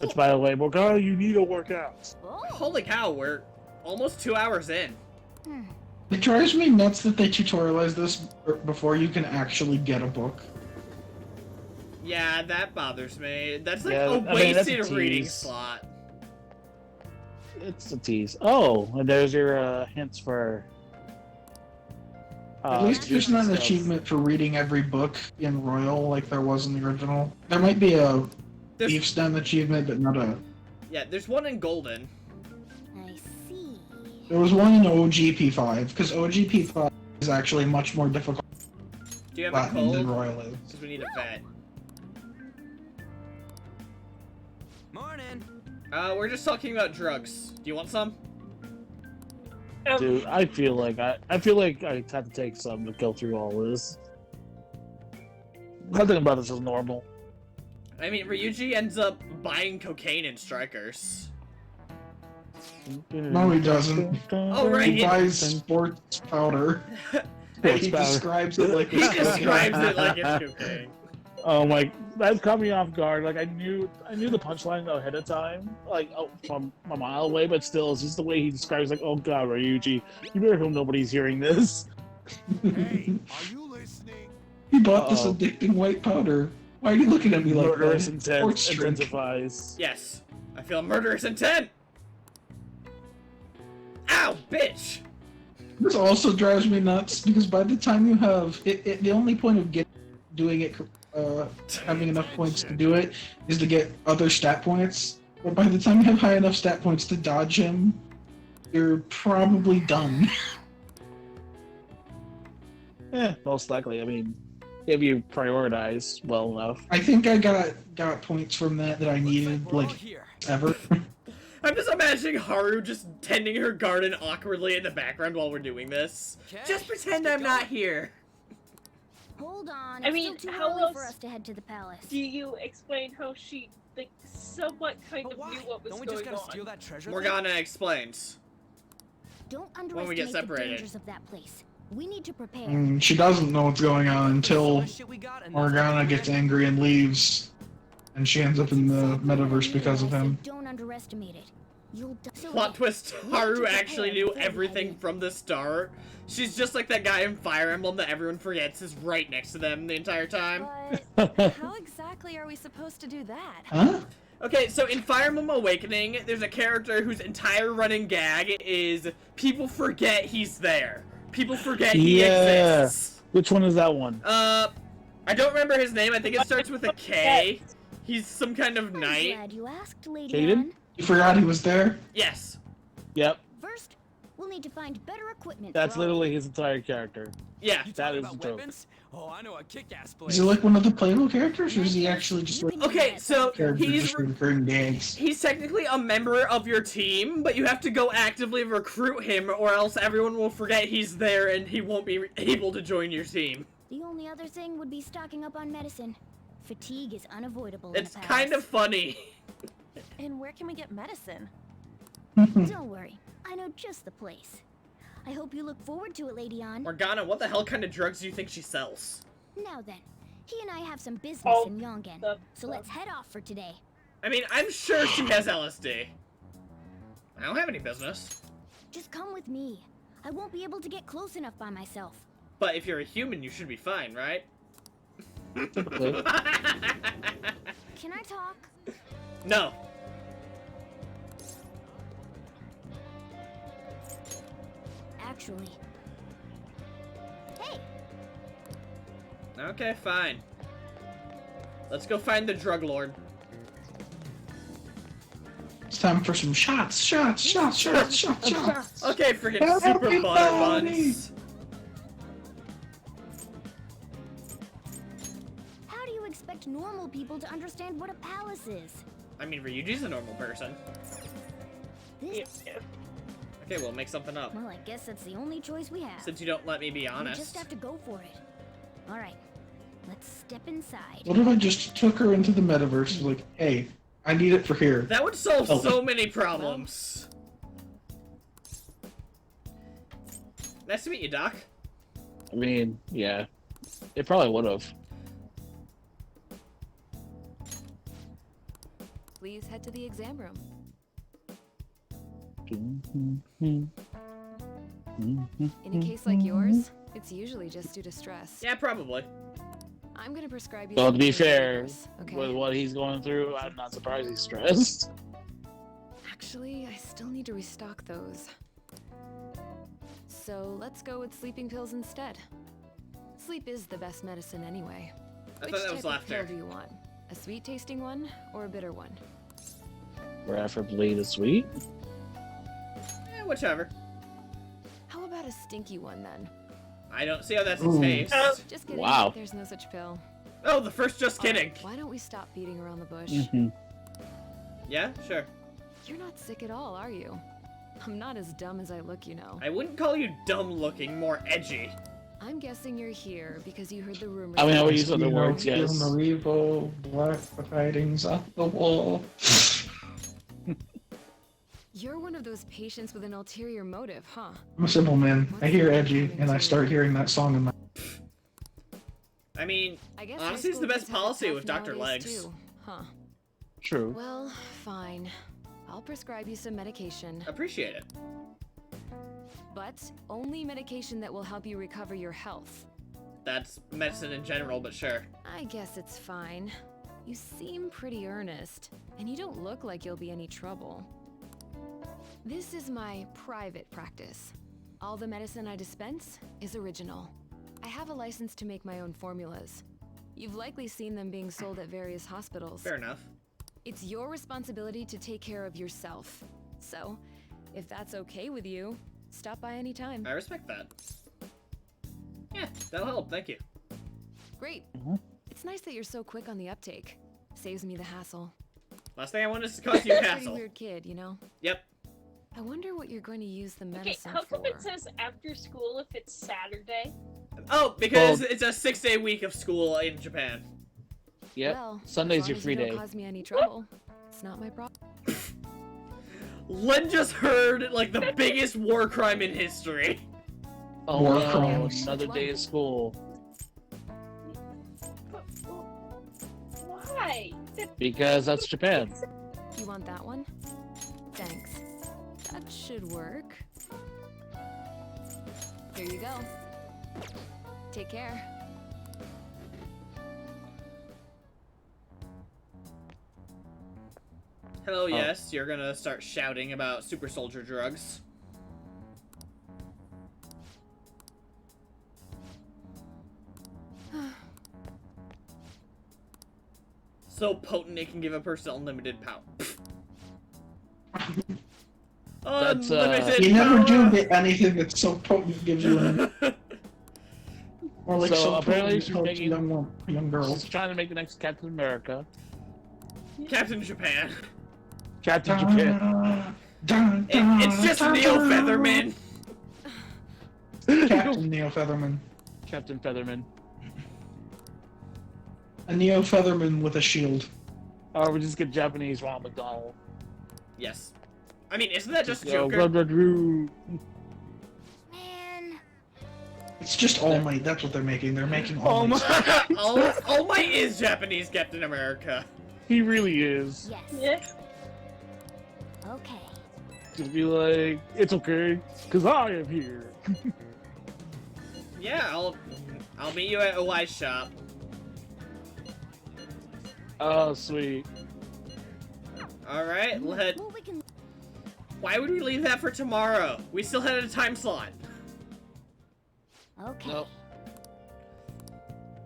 Which, by the way, Morgana, you need to work out. Holy cow, we're almost 2 hours in. It drives me nuts that they tutorialize this before you can actually get a book. Yeah, that bothers me. That's like Yeah, a I mean, that's a wasted reading tease. slot. It's a tease. Oh, and there's your hints for. At least there's not an stuff. achievement for reading every book in Royal like there was in the original. There might be a Thief's Den achievement, but not a... Yeah, there's one in Golden. I see. There was one in OGP5, because OGP5 is actually much more difficult Do you have a platinum than cold? Royal is. Because we need a vet. Morning. We're just talking about drugs. Do you want some? Dude, I feel like I have to take some to go through all this. Nothing about this is normal. I mean, Ryuji ends up buying cocaine in Strikers. No, he doesn't. Oh, right. He buys sports powder. And he powder. describes it like He it's describes cocaine. it like it's cocaine. Oh my, that caught me off guard. Like I knew the punchline ahead of time, like from a mile away, but still, it's just the way he describes. Like, oh god, Ryuji, you better hope nobody's hearing this. Hey, are you listening? He bought this Uh-oh. addicting white powder. Why are you looking at me like Murderous that? intent Sports drink. intensifies. Yes, I feel murderous intent. Ow, bitch! This also drives me nuts because by the time you have the only point of doing it, having enough points to do it, is to get other stat points. But by the time you have high enough stat points to dodge him, you're probably done. Most likely. I mean, if you prioritize well enough. I think I got points from that I needed We're all like here. ever. I'm just imagining Haru just tending her garden awkwardly in the background while we're doing this. Okay, Just pretend let's I'm get not going. here. Hold on. I It's mean, still too how early else for us to head to the palace. Do you explain how she, like, somewhat kind But of why? knew what was Don't we going just gotta on? steal that treasure? Morgana explains. Don't When we get underestimate the separated. dangers of that place. We need to prepare. She doesn't know what's going on until Shit we got, and that's Morgana what gets we angry and leaves, and she ends up in the metaverse because of him. Don't underestimate it. You'll so Plot wait, twist, we need Haru to actually prepare knew before we everything leave. from the start. She's just like that guy in Fire Emblem that everyone forgets is right next to them the entire time. But how exactly are we supposed to do that? Huh? Okay, so in Fire Emblem Awakening, there's a character whose entire running gag is people forget he's there. People forget he Yeah. exists. Which one is that one? I don't remember his name. I think it starts with a K. He's some kind of I'm knight. glad you asked, Lady Caden? Anne. You forgot he was there? Yes. Yep, First, we'll need to find better equipment. that's for all of literally his entire character. Yeah. You That talking is about a joke. weapons? Oh, I know a kick-ass Is place. he like one of the playable characters, or is he actually just like Okay, so a character he's just recurring gags? he's technically a member of your team, but you have to go actively recruit him, or else everyone will forget he's there and he won't be able to join your team. The only other thing would be stocking up on medicine. Fatigue is unavoidable. It's in a kind palace. of funny. And where can we get medicine? Don't worry, I know just the place. I hope you look forward to it, Lady Anne. Morgana, what the hell kind of drugs do you think she sells? Now then, he and I have some business Oh, in Yongen, so let's head off for today. I mean, I'm sure she has LSD. I don't have any business. Just come with me. I won't be able to get close enough by myself. But if you're a human, you should be fine, right? Typically. Can I talk? No. Actually. Hey, Okay, fine. Let's go find the drug lord. It's time for some shots, shots, shots, shots, shots, shots. Okay, freaking super butter Everybody! buns. how do you expect normal people to understand what a palace is? I mean, Ryuji's a normal person. This? Okay, we'll make something up. Well, I guess that's the only choice we have. Since you don't let me be We honest. just have to go for it. All right, let's step inside. What if I just took her into the metaverse? Like, hey, I need it for here. That would solve Oh. so many problems. Nice to meet you, Doc. I mean, yeah, it probably would have. Please head to the exam room. In a case like yours, it's usually just due to stress. Yeah, probably. I'm gonna prescribe you. Well, to some be fair, painkillers, okay? with what he's going through, I'm not surprised he's stressed. Actually, I still need to restock those. So let's go with sleeping pills instead. Sleep is the best medicine anyway. I Which thought that was type of pill laughter. do you want? A sweet tasting one or a bitter one? Preferably the sweet. Eh, whichever. How about a stinky one then? I don't see how that's a Ooh. taste. Just kidding. Wow. There's no such pill. Oh, the first just All right, kidding. why don't we stop beating around the bush? Mhm. Yeah, sure. You're not sick at all, are you? I'm not as dumb as I look, you know. I wouldn't call you dumb looking, more edgy. I'm guessing you're here because you heard the rumors. I mean, I would about use other you. words, yes. Marivo, black writings on the wall. You're one of those patients with an ulterior motive, huh? I'm a simple man. I hear edgy, and I start hearing that song in my. I mean, I guess honestly, it's high the school best kids have it policy tough with Dr. nowadays, Legs. too, huh? True. Well, fine. I'll prescribe you some medication, appreciate it. but only medication that will help you recover your health. That's medicine in general, but sure. I guess it's fine. You seem pretty earnest, and you don't look like you'll be any trouble. This is my private practice. All the medicine I dispense is original. I have a license to make my own formulas. You've likely seen them being sold at various hospitals. Fair enough. It's your responsibility to take care of yourself. So, if that's okay with you, stop by anytime. I respect that. Yeah, that'll help, thank you. Great. Mhm. It's nice that you're so quick on the uptake. Saves me the hassle. Last thing I want is to cause you a Pretty hassle. weird kid, you know? Yep. I wonder what you're going to use the Okay, medicine how come for. it says after school if it's Saturday? Oh, because Well- it's a 6-day week of school in Japan. Yep. Well, Sunday's as your long as free you don't day. cause me any trouble. It's not my problem. Len just heard, like, the biggest war crime in history. Oh War no, crimes. another day of school. But, why? Because that's Japan. You want that one? Thanks. That should work. Here you go. Take care. Hello, yes, you're gonna start shouting about super soldier drugs. So potent it can give a person unlimited power. That's, Unlimited You never do power. get anything that's so potent gives you an. Or like So so, apparently potent she's helps making- young girls. She's trying to make the next Captain America. Captain Japan. Captain Japan. It's just Neil Featherman. Captain Neo Featherman. Captain Featherman. A Neo Featherman with a shield. Or we just get Japanese Ronald McDonald. Yes. I mean, isn't that just Go, Joker? Red Red Roo. Man, It's just All Might. That's what they're making. They're making All Oh Might. my! All Might is Japanese Captain America. He really is. yes. Yeah. Okay. Just be like, it's okay, cause I am here. Yeah, I'll meet you at OI's shop. Oh, sweet. Alright, Well, we can. why would we leave that for tomorrow? We still had a time slot. Okay. Nope.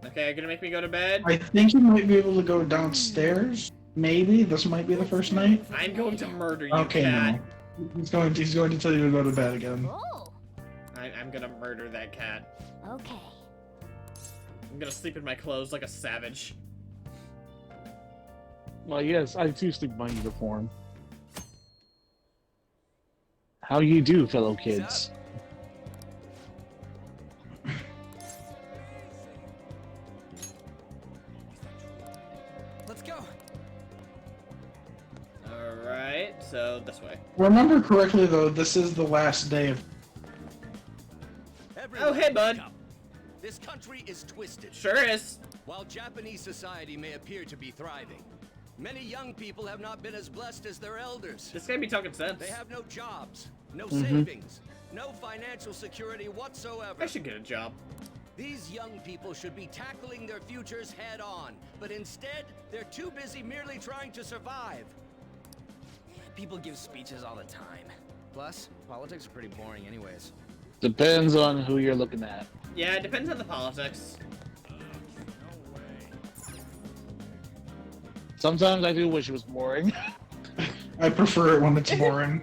Okay, you're gonna make me go to bed? I think you might be able to go downstairs. Maybe this might be the first night. I'm going to murder you, Okay, cat. no. He's going to tell you to go to bed again. Oh. I'm gonna murder that cat. Okay. I'm gonna sleep in my clothes like a savage. Well, yes, I too sleep in my uniform. How you do, fellow kids? Let's go. Alright, so this way. Remember correctly though, this is the last day of. Oh, hey, bud. wake up. This country is twisted. Sure is. While Japanese society may appear to be thriving, Many young people have not been as blessed as their elders. This guy be talking sense. They have no jobs, no savings, no financial security whatsoever. I should get a job. These young people should be tackling their futures head on, but instead, they're too busy merely trying to survive. People give speeches all the time. Plus, politics are pretty boring anyways. Depends on who you're looking at. Yeah, it depends on the politics. Sometimes I do wish it was boring. I prefer it when it's boring.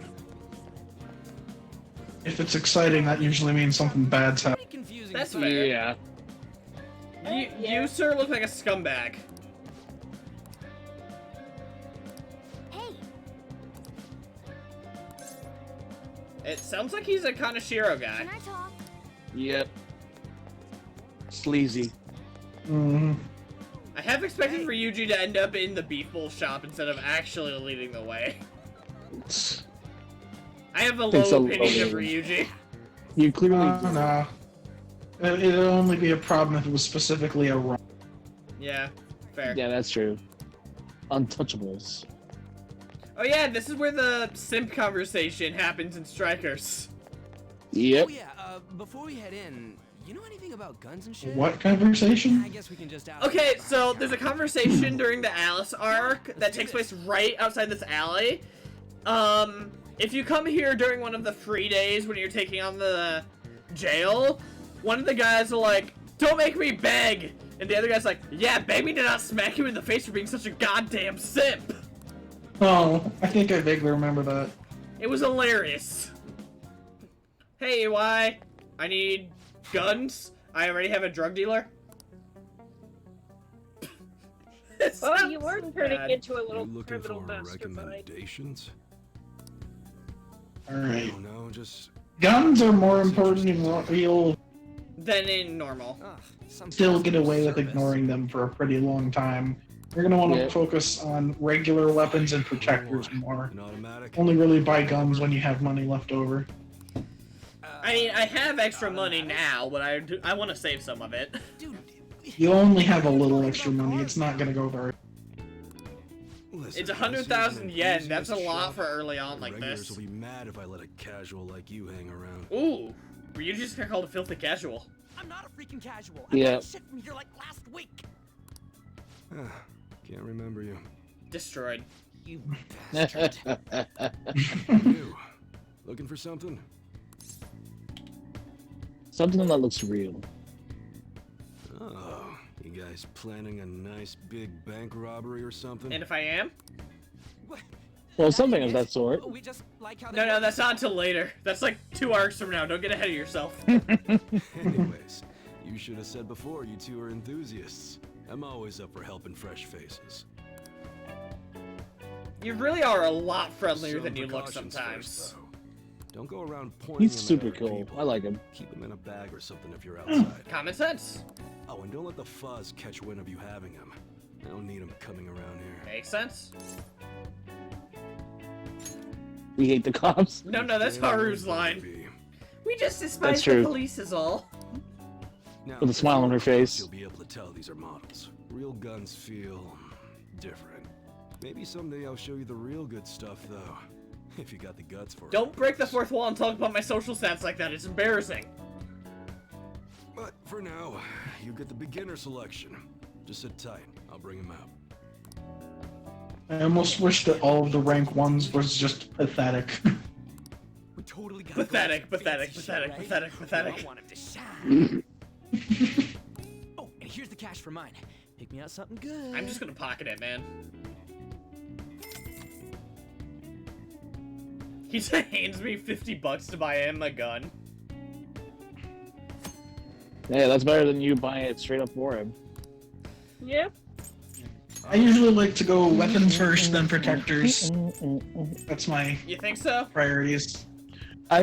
If it's exciting, that usually means something bad's happening. Pretty confusing. That's to fair. Yeah. You sir look like a scumbag. Hey, It sounds like he's a Kanashiro guy. can I talk? Yep. Sleazy. Mhm. I have expected Ryuji to end up in the beef bowl shop instead of actually leading the way. I have a It's low a opinion of low- Ryuji. You clearly do. No. It'd only be a problem if it was specifically a wrong. Yeah, fair. Yeah, that's true. Untouchables. Oh yeah, this is where the simp conversation happens in Strikers. Yep. Oh yeah, before we head in, you know anything about guns and shit? What conversation? I guess we can just ask. Okay, so there's a conversation during the Alice arc that takes place right outside this alley. If you come here during one of the free days when you're taking on the jail, one of the guys are like, "Don't make me beg," and the other guy's like, "Yeah, beg me to not smack you in the face for being such a goddamn simp." Oh, I think I vaguely remember that. It was hilarious. Hey, EY, I need guns. I already have a drug dealer. Well, you were turning bad. into a little You looking criminal for mastermind. recommendations? I Alright. don't know, just Guns are more important in real. Than in normal. Ugh, some Still get away with service. ignoring them for a pretty long time. You're gonna want to Yeah. focus on regular weapons and protectors more. an automatic. Only really buy guns when you have money left over. I mean, I have extra money now, but I want to save some of it. Dude, You only have a little extra money. It's not gonna go very. Listen, It's this is 100,000 an yen. That's a enthusiast lot shop. for early on The like regulars this. will be mad if I let a casual like you hang around. Ooh, you just got called a filthy casual. I'm not a freaking casual. I Yeah. got shit from here like last week. Can't remember you. Destroyed. You bastard. You looking for something? Something that looks real. Oh, you guys planning a nice big bank robbery or something? And if I am? What? Well, Is that something it? of that sort. We just like how they No, work. that's not until later. That's like 2 arcs from now. Don't get ahead of yourself. Anyways, you should have said before you two are enthusiasts. I'm always up for helping fresh faces. You really are a lot friendlier Some than you look precautions sometimes. first, though. Don't go around pointing He's them at super other cool. people. I like him. Keep them in a bag or something if you're outside. Common sense. Oh, and don't let the fuzz catch wind of you having him. I don't need him coming around here. Makes sense. We hate the cops. No, that's Stay away Haru's from line. me. We just despise That's the true. police is all. Now, With a if smile you on her look close, face. You'll be able to tell these are models. Real guns feel different. Maybe someday I'll show you the real good stuff, though. If you got the guts for it. Don't break the of course. fourth wall and talk about my social stats like that. It's embarrassing. But for now, you get the beginner selection. Just sit tight. I'll bring him out. I almost wish that all of the rank ones was just pathetic. We totally got Pathetic, pathetic, pathetic, pathetic, pathetic. I want him to shine. Oh, and here's the cash for mine. Pick me out something good. I'm just gonna pocket it, man. He just hands me $50 to buy him a gun. Yeah, that's better than you buying it straight up for him. Yep. I usually like to go weapons first, then protectors. That's my You think so? priorities.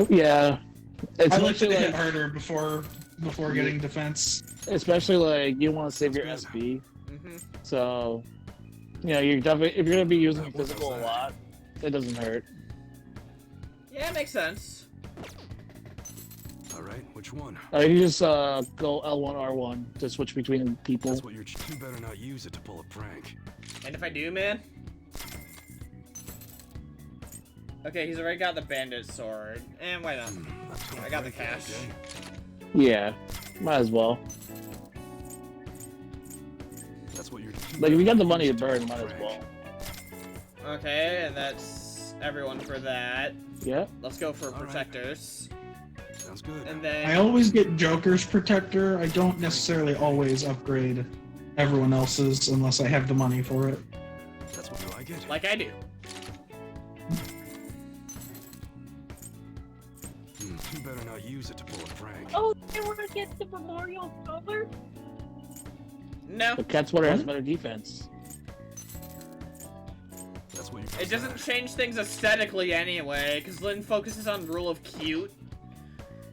Yeah. It's I like to mostly hit like, harder before getting defense. especially like you want to save your SP. Mm-hmm. So, you know, you're definitely if you're gonna be using physical a lot, it doesn't hurt. Yeah, it makes sense. All right, which one? You just go L1 R1 to switch between people. That's what you're. You better not use it to pull a prank. And if I do, man, Okay, he's already got the bandit sword. And why not? I got the cash. Yeah, might as well. That's what you're. Like, if you got the money to burn, might as well. Okay, and that's everyone for that. Yeah. Let's go for All right. protectors. Sounds good. And I then... always get Joker's protector. I don't necessarily always upgrade everyone else's unless I have the money for it. That's what you like it. Like I do. You better not use it to pull a prank. Oh, they want to get the memorial color? No. The cat sweater has better defense. That's what you. It doesn't change things aesthetically anyway, because Lynn focuses on rule of cute.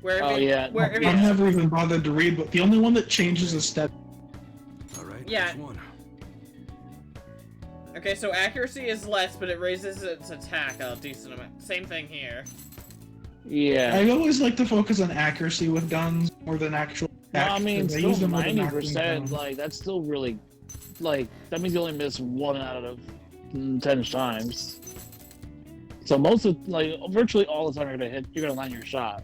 Where if Oh, it- yeah. Where if I it- never even bothered to read, but the only one that changes is step. All right. Yeah. Which one? Okay, so accuracy is less, but it raises its attack a decent amount. Same thing here. Yeah. I always like to focus on accuracy with guns more than actual. No, I mean, because use still them with an acting 90%, gun. like, that's still really, like, that means you only miss 1 out of 10 times. So most of, like, virtually all the time you're gonna hit, you're gonna land your shot.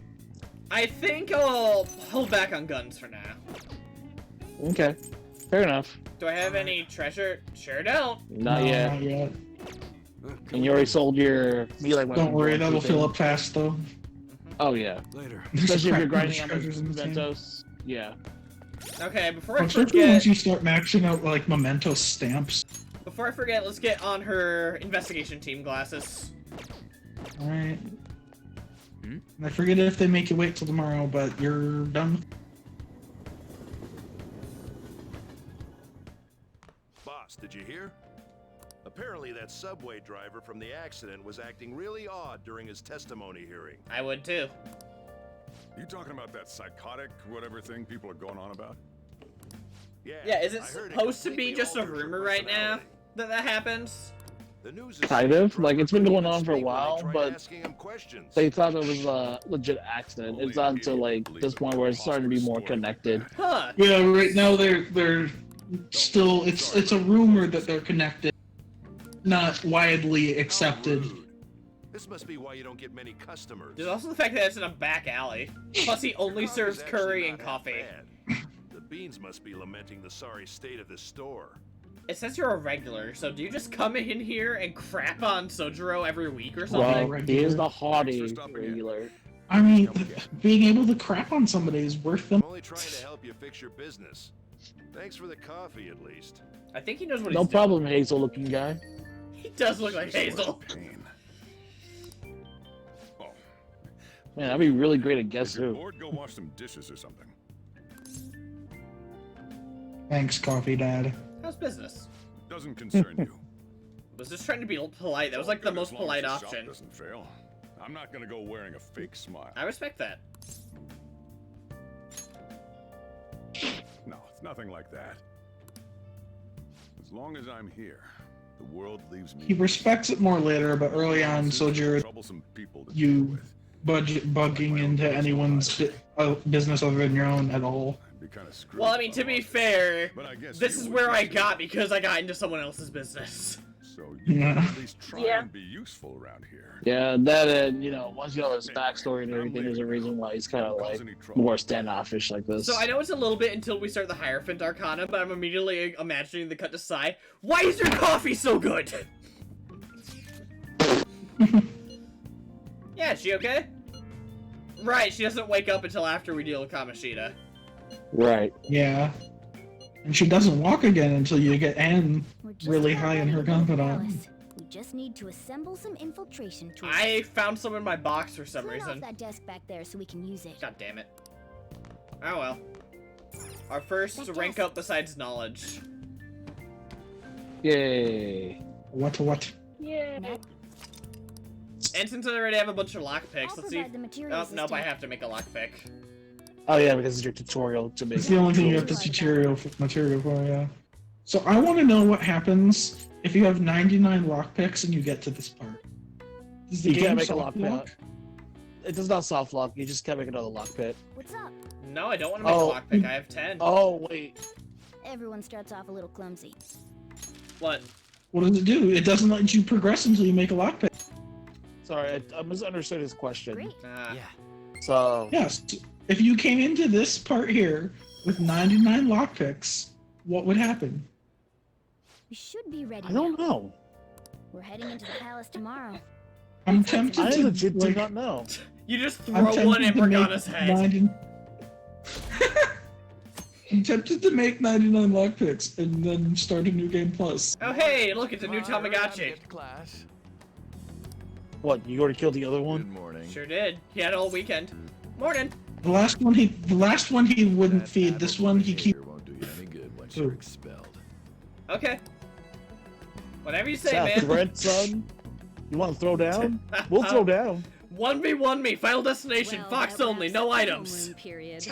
I think I'll hold back on guns for now. Okay. Fair enough. Do I have any treasure? Sure don't. Not No, yet. Not yet. And you already sold your melee weapon. Don't worry, for that'll everything. fill up fast though. Oh, yeah. Later. Especially if you're Crap, grinding on treasures in this game. Mementos. Yeah. Okay, before I Especially once forget, you start maxing out like memento stamps. let's get on her investigation team glasses. Alright. I forget if they make you wait till tomorrow, but you're done. Boss, did you hear? Apparently that subway driver from the accident was acting really odd during his testimony hearing. I would too. You talking about that psychotic whatever thing people are going on about? Yeah, is it I heard supposed to be completely just a altered her rumor right now personality. that happens? The news is Kind saying of. the Like, driver it's been couldn't going even on for a speak when they while, tried but asking him questions. they thought it was a legit accident. It's on to, like, this point where it's starting to be more connected. Huh. Yeah, right now they're still it's a rumor that they're connected, not widely How accepted. rude. This must be why you don't get many customers. There's also the fact that it's in a back alley. Plus, he only The serves coffee's actually curry and not half coffee. bad. The beans must be lamenting the sorry state of this store. It says you're a regular, so do you just come in here and crap on Sojiro every week or Well, something? he is the Thanks haughty for stopping in. regular. I mean, being able to crap on somebody is worth them. I'm only trying to help you fix your business. Thanks for the coffee, at least. I think he knows what No he's problem, Hazel-looking guy. doing. He does look like Hazel. Pain. Oh, Man, that'd be really great at Guess if you're Who. bored, go wash some dishes or something. Thanks, Coffee Dad. How's business? Doesn't concern you. Was just trying to be polite. That was like the Good, most as long polite as the shop option. doesn't fail. I'm not gonna go wearing a fake smile. I respect that. No, it's nothing like that. As long as I'm here, the world leaves me. He respects it more later, but early on, Soldier troublesome people to you- deal with. budget bugging into anyone's business other than your own at all. I'd be kind of screwed. Well, I mean, to be fair, But I guess this you is would where I just- got because I got into someone else's business. So you Yeah. can at least try Yeah. and be useful around here. Yeah, that and, you know, once you know his backstory and everything, there's a reason why he's kind of, like, more standoffish like this. So I know it's a little bit until we start the Hierophant Arcana, but I'm immediately imagining the cut to Sai. Why is your coffee so good? Yeah, is she okay? Right, she doesn't wake up until after we deal with Kamoshida. Right. Yeah. And she doesn't walk again until you get Anne We're just really about high in ready her to go to the confidant. palace. We just need to assemble some infiltration tools. I found some in my box for some Clean off reason. that desk back there so we can use it. God damn it. Oh well. Our first That rank desk. up besides knowledge. Yay. What? Yeah. Net, And since I already have a bunch of lockpicks, I'll let's see. provide the materials Oh, nope, this I time. have to make a lockpick. Oh, yeah, because it's your tutorial to make It's the only thing you have the material for, yeah. So I want to know what happens if you have 99 lockpicks and you get to this part. Does the You game can't make a soft lock. It does not soft lock, you just can't make another lock pit. What's up? No, I don't want to make Oh. a lockpick. I have 10. Oh, wait. Everyone starts off a little clumsy. What? What does it do? It doesn't let you progress until you make a lockpick. Sorry, I misunderstood his question. Great. Yeah. So Yes. If you came into this part here with 99 lockpicks, what would happen? We should be ready I don't now. know. We're heading into the palace tomorrow. I'm tempted I to legit do like, not know. You just I'm throw one in tempted to make Morgana's head. 90 I'm tempted to make 99 lockpicks and then start a new game plus. Oh hey, look, it's a new Come on, time to Tamagotchi. get to class. What? You already killed the other Good one? morning. Sure did. He had all weekend. Morning. The last one he wouldn't That feed. This one he keep. behavior won't do you any good once Ooh. you're expelled. Okay. Whatever you say, Is that a man. threat, son? You want to throw down? We'll throw down. 1v1 me, Final Destination, Well, Fox that only, wraps no up the items. homeroom period.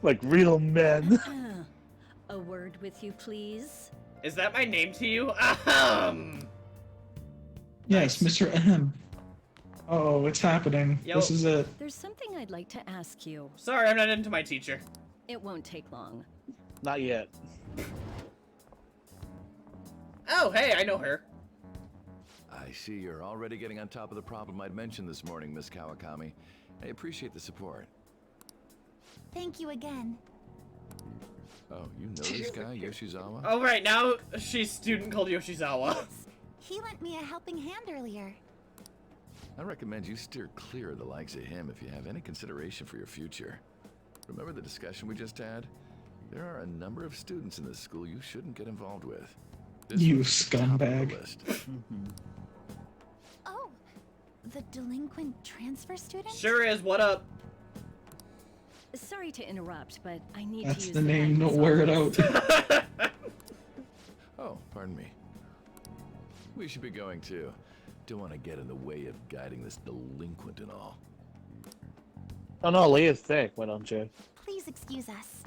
Like real men. A word with you, please. Is that my name to you? Ahem. Yes, Mr. Ahem. Oh, it's happening. Yo. This is it. There's something I'd like to ask you. Sorry, I'm not into my teacher. It won't take long. Not yet. Oh, hey, I know her. I see you're already getting on top of the problem I'd mentioned this morning, Miss Kawakami. I appreciate the support. Thank you again. Oh, you know this guy, Yoshizawa? Oh, right, now she's student called Yoshizawa. He lent me a helping hand earlier. I recommend you steer clear of the likes of him if you have any consideration for your future. Remember the discussion we just had? There are a number of students in this school you shouldn't get involved with. This You one's top of the scumbag. list. Oh, the delinquent transfer student? Sure is, what up? Sorry to interrupt, but I need That's to use the name. admin's Don't wear it office. out. Oh, pardon me. We should be going too. Don't want to get in the way of guiding this delinquent and all. Oh no, lay it thick, why don't you? Please excuse us.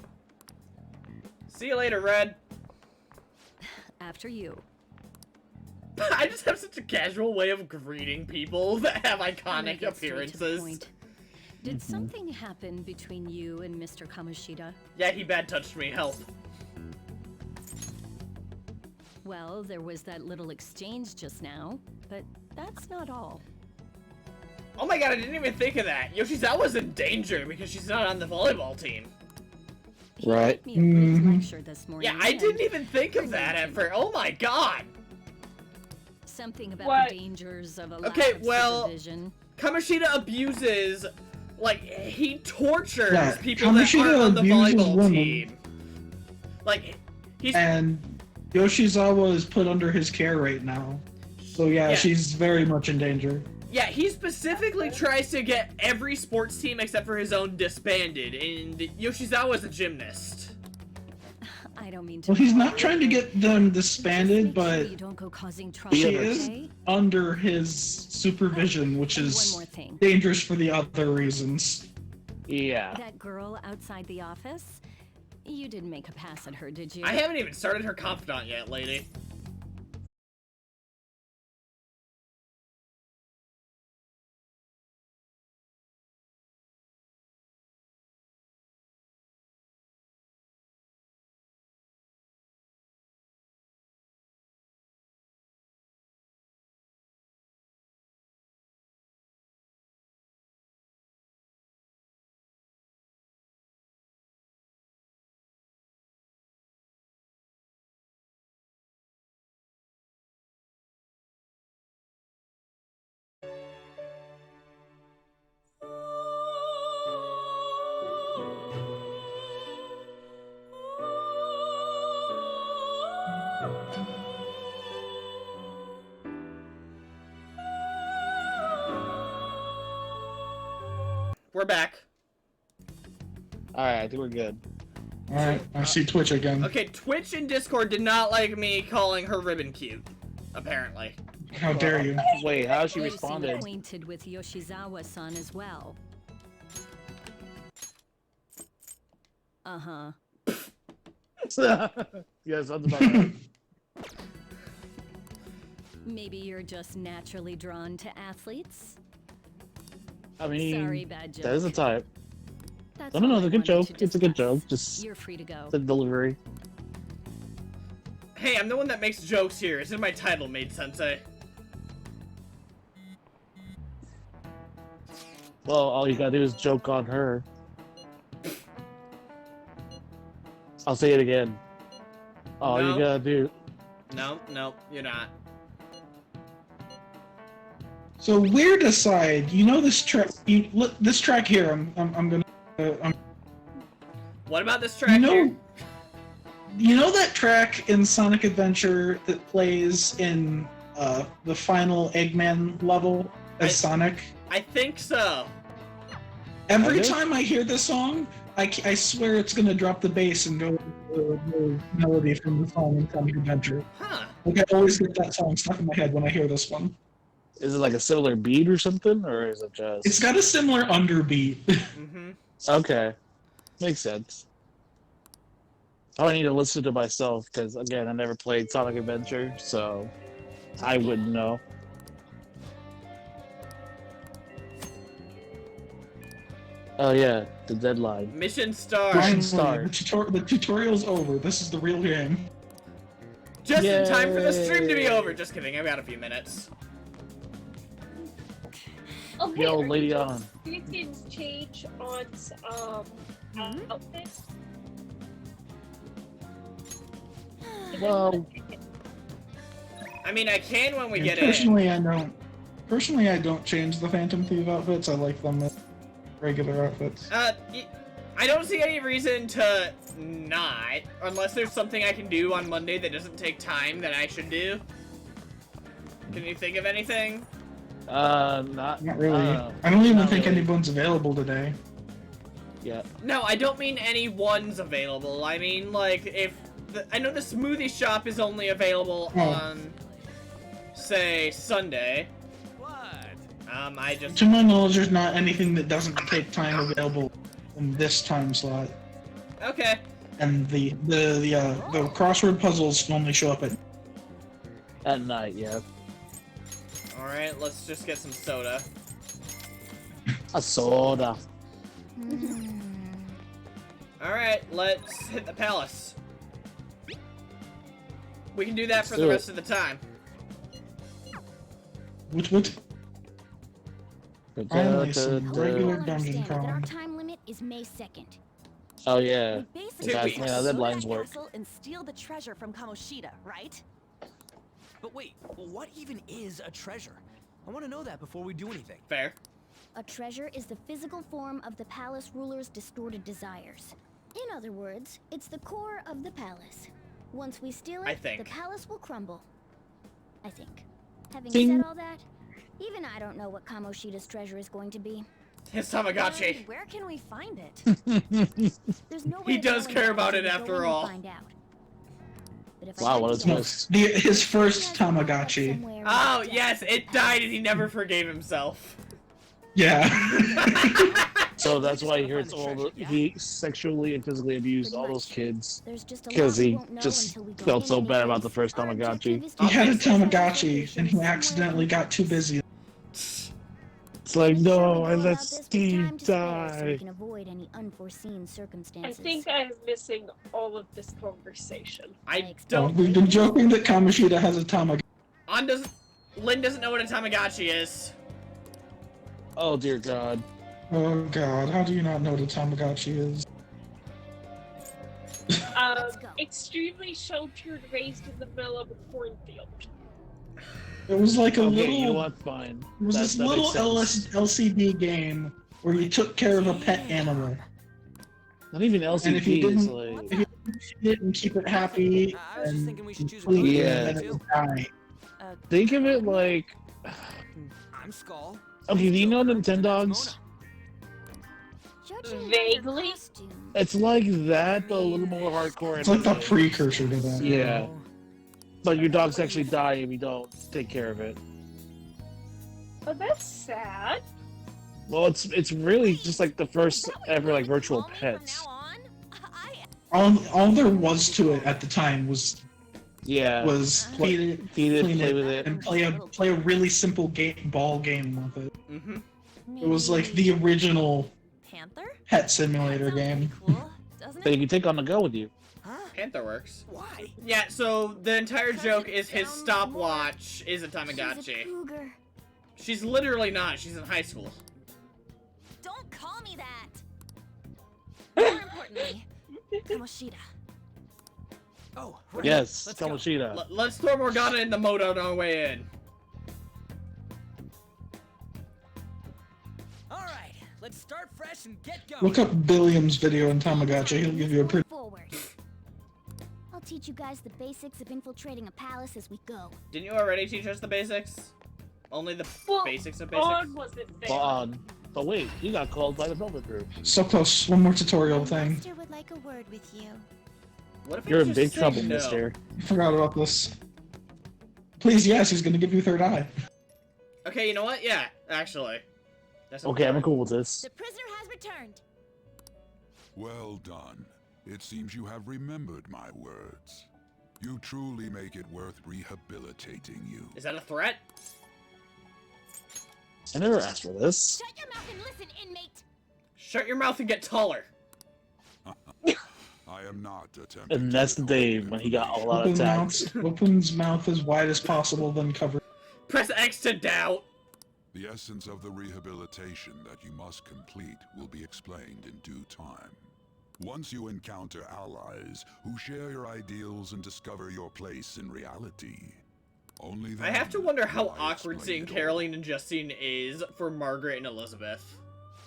See you later, Red. After you. I just have such a casual way of greeting people that have I'm gonna iconic get straight to the appearances. point. Did something happen between you and Mr. Kamoshida? Yeah, he bad touched me, help. Well, there was that little exchange just now, but that's not all. Oh my god, I didn't even think of that. Yoshizawa's in danger because she's not on the volleyball team. He Right. gave me a brief lecture this morning. Yeah, I and didn't even think of that at first. Oh my god. Something about What? the dangers of a lack Okay, of well, supervision. Kamoshida abuses, like, he tortures Yeah, people that Kamoshida aren't on the abuses volleyball women. team. Like, he's... And Yoshizawa is put under his care right now. So yeah, Yeah. she's very much in danger. Yeah, he specifically tries to get every sports team except for his own disbanded, and Yoshizawa's a gymnast. I don't mean to. Well, he's not trying to get them Just disbanded, make sure but you don't go causing trouble. she is Okay? under his supervision, which And is one more thing. dangerous for the other reasons. Yeah. That girl outside the office. You didn't make a pass at her, did you? I haven't even started her confidant yet, lady. We're back. Alright, I think we're good. Alright, I see Twitch again. Okay, Twitch and Discord did not like me calling her ribbon cute. Apparently. How dare you? Wait, how she You seem responded? acquainted with Yoshizawa-san as well. Uh-huh. Yes, that's about right. Maybe you're just naturally drawn to athletes? I mean, Sorry, bad joke. that is a type. That's No, no, all no, I it's a good wanted joke. to It's a good discuss. joke. Just You're free to go. the delivery. Hey, I'm the one that makes jokes here. Isn't my title made, Sensei? Well, all you gotta do is joke on her. I'll say it again. All No. you gotta do. No, you're not. So weird aside, you know this track. This track here. I'm gonna. What about this track here? You know that track in Sonic Adventure that plays in the final Eggman level as Sonic? I think so. Every time I hear this song, I swear it's gonna drop the bass and go the melody from the song in Sonic Adventure. Huh. Like I always get that song stuck in my head when I hear this one. Is it like a similar beat or something, or is it just? It's got a similar underbeat. Mm-hmm. Okay, makes sense. I need to listen to myself because again, I never played Sonic Adventure, so I wouldn't know. Oh yeah, the deadline. Mission Star. Finally, the tutorial's over. This is the real game. Just in time for the stream to be over. Just kidding. I've got a few minutes. Okay, Yo, are Lady you On. can change on outfit. Well, I mean, I can when we get personally, I don't change the Phantom Thief outfits. I like them as regular outfits. I don't see any reason to not, unless there's something I can do on Monday that doesn't take time that I should do. Can you think of anything? Not really. I don't even think anyone's available today. Yeah. No, I don't mean any one's available. I mean, like, if I know the smoothie shop is only available on, say, Sunday. I just. To my knowledge, there's not anything that doesn't take time available in this time slot. Okay. And the crossword puzzles only show up at night. Yeah. All right, let's just get some soda. A soda. All right, let's hit the palace. We can do that for do the it. rest of the time. What? Finally, some regular You'll dungeon understand that our crawling. time limit is May 2nd. Oh yeah. Basically, That's how deadlines work. And steal the treasure from Kamoshida, right? But wait, what even is a treasure? I want to know that before we do anything. Fair. A treasure is the physical form of the palace ruler's distorted desires. In other words, it's the core of the palace. Once we steal it, the palace will crumble. I think. Having Ding. said all that, even I don't know what Kamoshida's treasure is going to be. His Tamagotchi. And where can we find it? There's no way He of does knowing care that about it until we after go in and all. find out. But if Wow, I what had a to guess, twist. His first Tamagotchi. Oh, yes, it died and he never forgave himself. Yeah. So that's why he hurts all the he sexually and physically abused all those kids there's just a because lot we he won't know just until we go felt in so and bad face about the first our objective Tamagotchi. is to He had a find Tamagotchi, and he accidentally got too busy. It's like, no, I Know let about this with Steve time to spare so we die. can avoid any unforeseen I circumstances. think I'm missing all of this conversation. I don't. We've been joking that Kamoshida has a Tamagotchi. Lynn doesn't know what a Tamagotchi is. Oh dear God. Oh God, how do you not know what a Tamagotchi is? Extremely sheltered, raised in the middle of a cornfield. It was like a Okay, little. you know what? Fine. It was That- this that little makes sense. LCD game where you took care of a pet animal. Not even And if you LCD is didn't, like. if you didn't feed it and keep it happy, I was just and thinking we should choose a complete color it, Yeah. then it would die. Think of it like. I'm Skull. Okay, do you know Nintendogs? Vaguely. It's like that, but a little more hardcore. It's like the precursor to that. Yeah. But your dogs actually die if you don't take care of it. Oh, that's sad. Well, it's really just like the first ever like virtual pets. All there was to it at the time was Yeah. feed it, Feed it, clean play with it. and play a really simple ball game with it. Mm-hmm. It was like the original Panther? pet simulator game. That you can take on the go with you. Panther works. Why? Yeah, so the entire joke is his stopwatch is a Tamagotchi. Cougar. She's literally not. She's in high school. Certainly. Kamoshida. Oh, right. Yes, Let's go. Kamoshida. Let's throw Morgana in the mode on our way in. Alright, let's start fresh and get going. Look up Billiam's video in Tamagotchi. He'll give you a pretty. Forward. I'll teach you guys the basics of infiltrating a palace as we go. Didn't you already teach us the basics? Only the basics of basics? On wasn't there. But wait, you got called by the Velvet Group. So close. One more tutorial thing. Master would like a word with you. What if You're you in just big say trouble, no? mister. I forgot about this. Please, yes, he's gonna give you third eye. Okay, you know what? Yeah, actually. That's Okay, I'm cool with this. The prisoner has returned. Well done. It seems you have remembered my words. You truly make it worth rehabilitating you. Is that a threat? I never asked for this. Shut your mouth and listen, inmate. Shut your mouth and get taller. I am not attempting. And that's the day when he got all out attacked. Open his mouth as wide as possible, then cover. Press X to doubt. The essence of the rehabilitation that you must complete will be explained in due time. Once you encounter allies who share your ideals and discover your place in reality, only then I have to wonder how will I awkward explain seeing it all. Caroline and Justine is for Margaret and Elizabeth.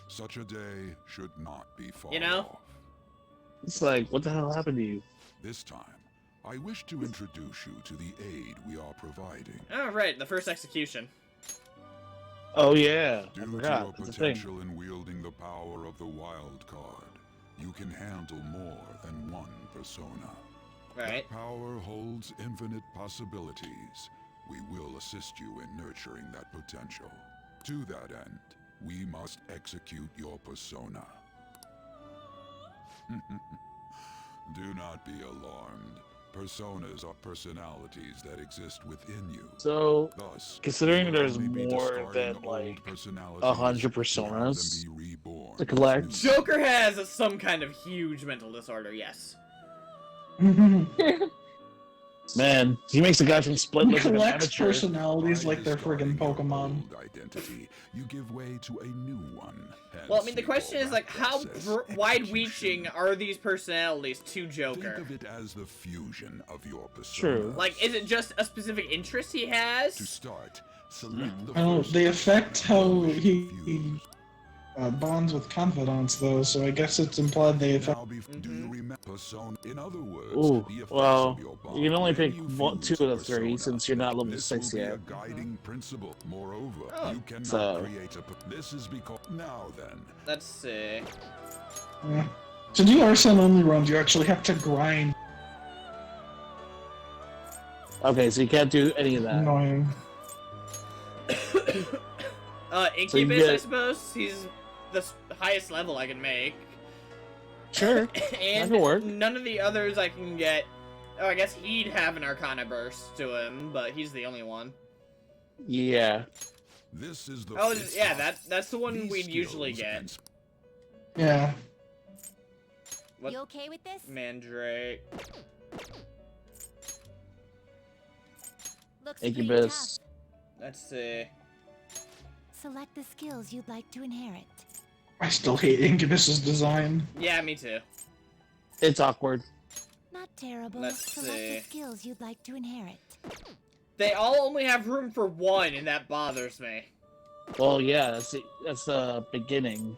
Such a day should not be far You know? off. It's like, what the hell happened to you? This time, I wish to introduce you to the aid we are providing. Oh, right, the first execution. Oh yeah, I Due to forgot. your That's a thing. potential in wielding the power of the wild card, you can handle more than one persona. Right. That power holds infinite possibilities. We will assist you in nurturing that potential. To that end, we must execute your persona. Do not be alarmed. Personas are personalities that exist within you. So, Thus, considering you will there's only be more discarding than old like personalities 100 to have personas them be reborn to as collect. new. Joker has some kind of huge mental disorder, yes. Man, he makes a guy from Split He look like an collects amateur. personalities By like they're friggin' discarding your Pokemon. old identity, you give way to a new one. Well, I Hence, mean, the we question call is, that like, how process wide-reaching execution. are these personalities to Think Joker? of it as the fusion of your personas. True. Like, is it just a specific interest he To has? start, select the Oh, first they affect how he fuse. bonds with confidants, though, so I guess it's implied they affect. Now do you remember persona? In other words, Ooh, the effects well, of your bond you can only when pick you one, fuse 2 a of the 3 persona. since you're not level This 6 will be yet. a guiding principle. Moreover, Oh. you cannot So- create a. This is because now then. Let's see. Yeah. To do Arsene only runs, you actually have to grind. Okay, so you can't do any of that. Annoying. Incubus, I get- suppose? He's the highest level I can make. Sure, And could work. none of the others I can get. Oh, I guess he'd have an Arcana burst to him, but he's the only one. Yeah. This is the. Oh, fifth yeah, step. that's the one These we'd usually skills get. and Yeah. What? You okay with this? Mandrake. Looks pretty Incubus. Let's see. tough. Select the skills you'd like to inherit. I still hate Incubus's design. Yeah, me too. It's awkward. Not terrible. Let's Select see. the skills you'd like to inherit. They all only have room for one, and that bothers me. Well, yeah, that's the beginning.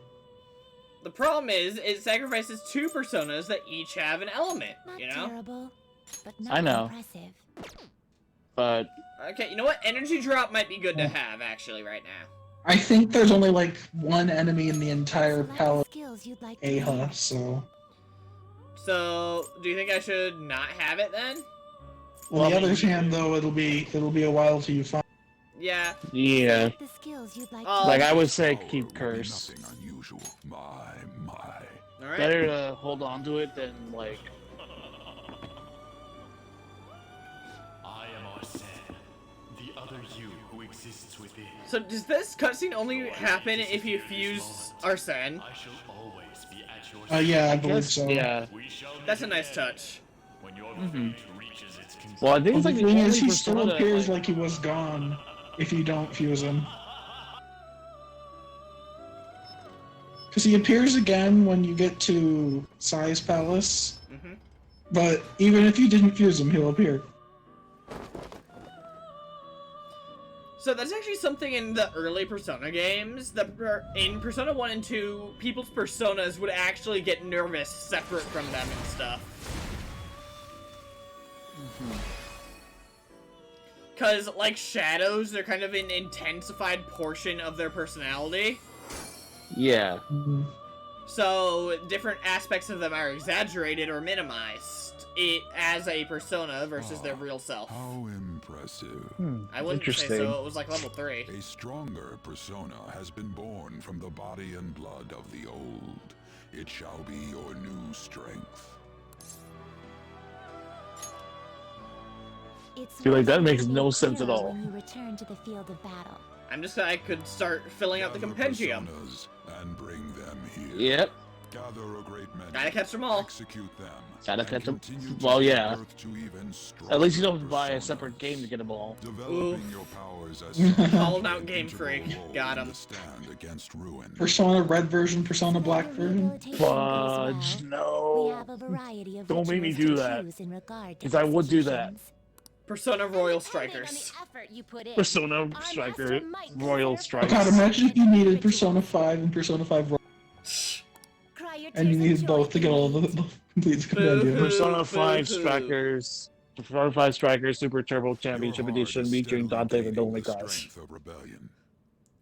The problem is, it sacrifices 2 personas that each have an element, Not you know? terrible, but not I know. impressive. But Okay, you know what? Energy drop might be good to have, actually, right now. I think there's only like one enemy in the entire Select the palace, skills you'd like to Aha, inherit. so. So, do you think I should not have it then? On Well, the I mean, other hand, though, it'll be a while till you find. Yeah. yeah, Select the skills you'd like Oh. to like I would say, power keep will be curse. Nothing unusual. My. Alright. Better to hold on to it than like. I am Arsene, the other you who exists within. So, does this cutscene only happen if you fuse Arsene? I shall always be at your Yeah, I Guess- believe so. Yeah. We shall That's a meet nice again touch. when your Mhm. fate reaches its conclusion. Well, I think it's The like the thing only is, he still persona, appears like he was gone if you don't fuse him. Because he appears again when you get to Sai's Palace. Mm-hmm. But even if you didn't fuse him, he'll appear. So that's actually something in the early Persona games. In Persona 1 and 2, people's personas would actually get nervous separate from them and stuff. Because, like shadows, they're kind of an intensified portion of their personality. Yeah. So, different aspects of them are exaggerated or minimized as a persona versus their real self. How impressive. I wouldn't say so, it was like level 3. A stronger persona has been born from the body and blood of the old. It shall be your new strength. I feel like that makes no sense at all. When you return to the field of battle. I'm just I could start filling out the compendium. And bring them here. Yep. Gather a great many. Gotta catch them all. Execute them. Gotta catch them. Well, yeah. At least you don't buy a separate game to get them all. Developing your powers as Called out Game Freak. Got him. Against ruin. Persona Red version, Persona Black version. Fudge, no. Don't make me do that. Because I would do that. Persona Royal Strikers. Persona Striker, Royal Strikers. God, imagine if you needed Persona 5 and Persona 5 Royal. And you needed both to get all the complete compendium. Persona 5 Strikers, Persona 5 Strikers Super Turbo Championship Edition featuring Dante the Devil May Cry.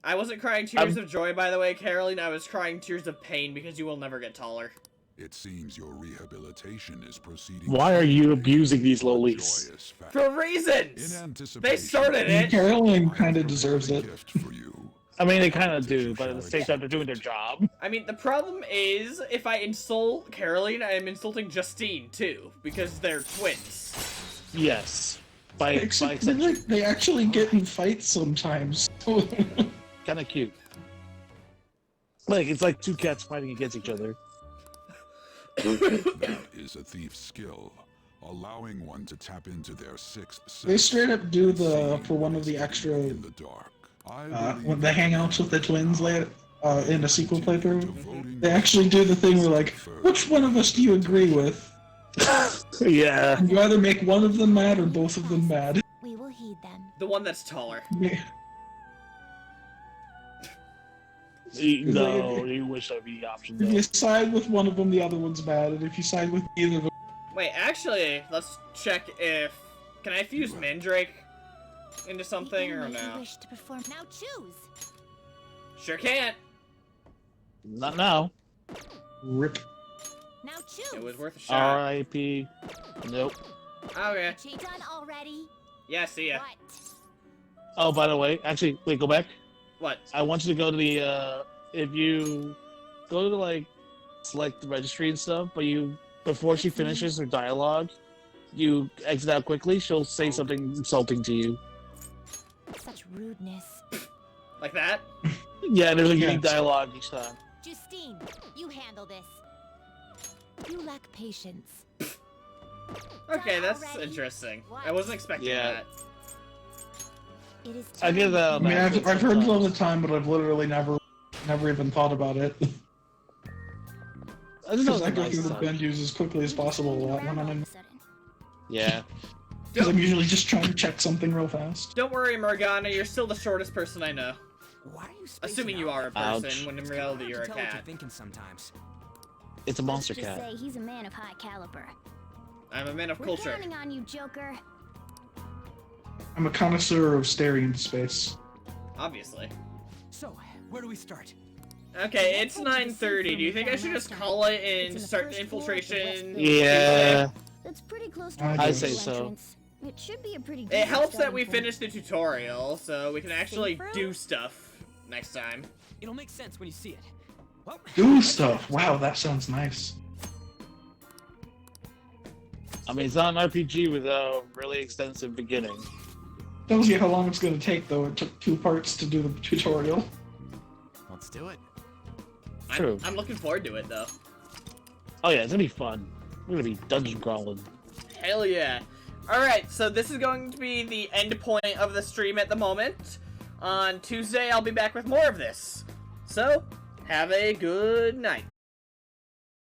I wasn't crying tears of joy, by the way, Caroline. I was crying tears of pain because you will never get taller. It seems your rehabilitation is proceeding. Why are you abusing these lowlies? For reasons! They started it! Caroline kind of deserves it. I mean, they kind of do, but at the same time, they're doing their job. I mean, the problem is, if I insult Caroline, I am insulting Justine, too, because they're twins. Yes. They actually get in fights sometimes. Kind of cute. Like, it's like two cats fighting against each other. That is a thief's skill, allowing one to tap into their sixth sense. They straight up do for one of the extra in the dark. When the hangouts with the twins in the sequel playthrough, they actually do the thing where like, which one of us do you agree with? Yeah. And you either make one of them mad or both of them mad. We will heed them. The one that's taller. Yeah. No, you wish that'd be the option. If you side with one of them, the other one's bad, and if you side with either of them... Wait, actually, let's check if... Can I fuse Mandrake into something, or no? Wish to perform. Now choose! Sure can't! Not now. Rip. Now choose! It was worth a shot. R.I.P. Nope. Okay. Done already? Yeah, see ya. Oh, by the way, actually, wait, go back. What? I want you to go to the, if you go to, like, select the registry and stuff, but before she finishes her dialogue, you exit out quickly, she'll say something insulting to you. Such rudeness. Like that? Yeah, there's a unique dialogue each time. Justine, you handle this. You lack patience. Okay, that's interesting. I wasn't expecting that. It is I give that. I mean, I've heard it all the time, but I've literally never even thought about it. Because I go through the menus as quickly as possible when I'm in. Yeah. Because I'm usually just trying to check something real fast. Don't worry, Morgana, you're still the shortest person I know. Why are you assuming you are a person, when in reality you're a cat. Thinking sometimes. It's a monster Let's just cat. say he's a man of high caliber. I'm a man of We're culture. counting on you, Joker. I'm a connoisseur of staring into space. Obviously. So, where do we start? Okay, it's 9:30. Do you think I should just call it and start the infiltration? Yeah. That's pretty close to I'd say so. It should be a pretty It decent helps that we starting point. finished the tutorial, so we can actually do stuff next time. It'll make sense when you see it. Well, Do stuff. Wow, that sounds nice. I mean, it's not an RPG with a really extensive beginning. Tells you how long it's going to take, though. It took 2 parts to do the tutorial. Let's do it. True. I'm looking forward to it, though. Oh yeah, it's gonna be fun. We're gonna be dungeon crawling. Hell yeah. Alright, so this is going to be the end point of the stream at the moment. On Tuesday, I'll be back with more of this. So, Have a good night.